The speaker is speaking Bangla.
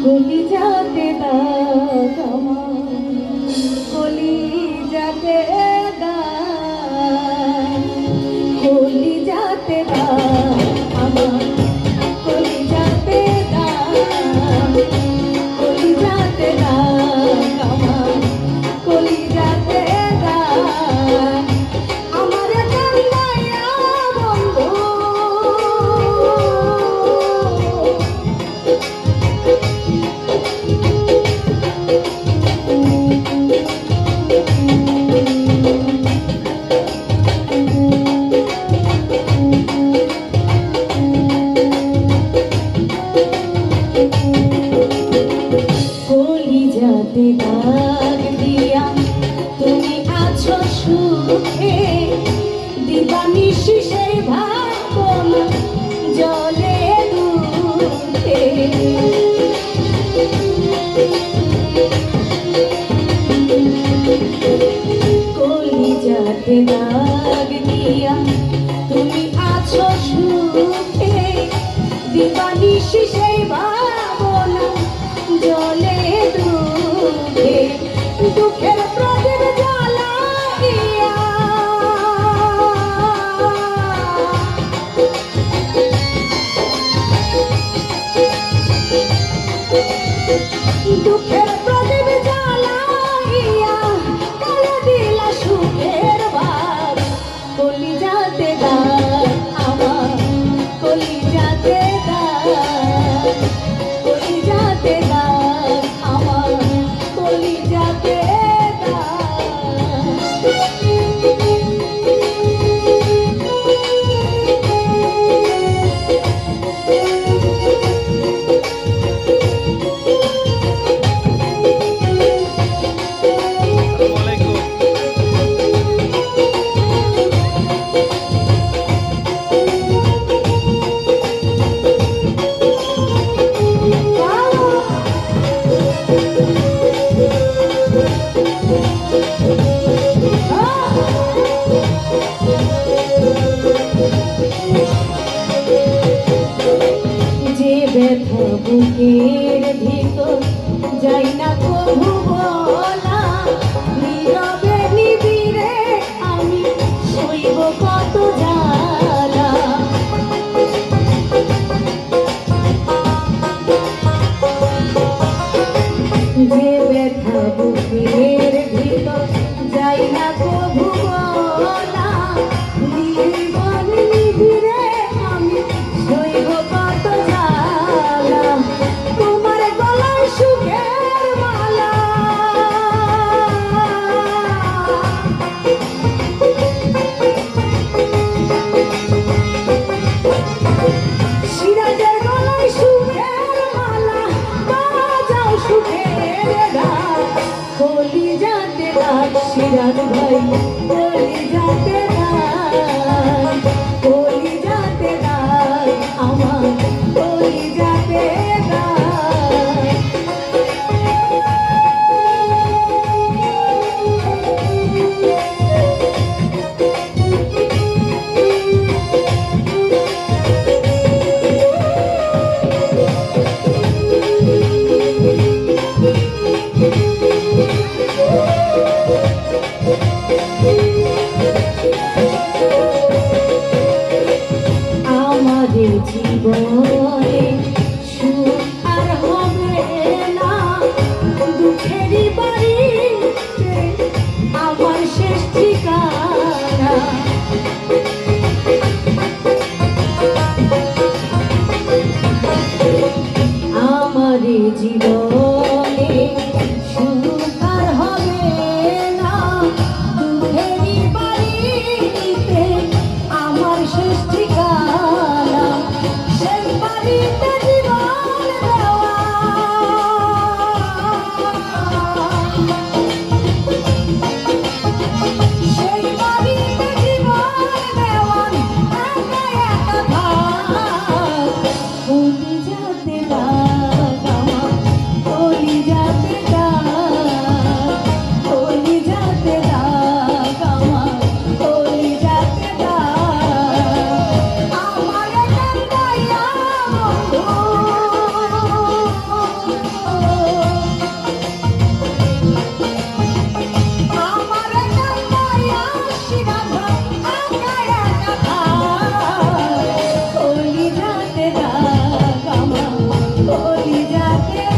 কলিজাতে দাগ আমার, কলিজাতে দাগ, কলিজাতে দাগ আমার, কলিজাতে দাগ, কলিজাতে দাগ আমার, কলিজাতে দাগ, আমার কান্নায়া বন্ধু। কলিজাতে দাগ দিয়া তুমি আছো সুখে, দিবানিশি সেই ভাবনা জলে দুঃখে। কলিজাতে দাগ দিয়া তুমি আছো সুখে, দিবানিশি সেই ভাবনা জলে দুঃখে। দুঃখের প্রদীপ জ্বালাইয়া দুঃখের প্রদীপ জ্বালাইয়া কালে দিলা সুখের ভাব। কলিজাতে দাগ আমার, কলিজাতে দাগ, কলিজাতে দাগ আমার, কলিজাতে যে ব্যথা বুকের ভিতর যাই না কবু বলা, নীরবে নিবিড়ে আমি সইব কত জ্বালা। যে ব্যথা বুকের ভিতর যাই না কবু বলা, নীরবে নিবিড়ে আমি সইব কত জ্বালা। তোমার গলায় সুখের মালা, সিরাজের গলায় সুখের মালা, বাজাও সুখের গান। কলিজাতে দাগ সিরাজ ভাই, কলিজাতে দাগ, কলিজাতে দাগ আমার, কলিজাতে দাগ। আমাদের জীবনে সুখ আর হবে না, দুঃখেরই বাড়িতে আমার শেষ ঠিকানা। আমাদের জীবনে সুখ আর হবে না, দুঃখেরই বাড়িতে আমার শেষ ঠিকানা। সেই বাড়িতে জীবন দেওয়া, সেই বাড়িতে জীবন দেওয়ান একা একা ভাগ। কলিজাতে দাগ আমার, থাকে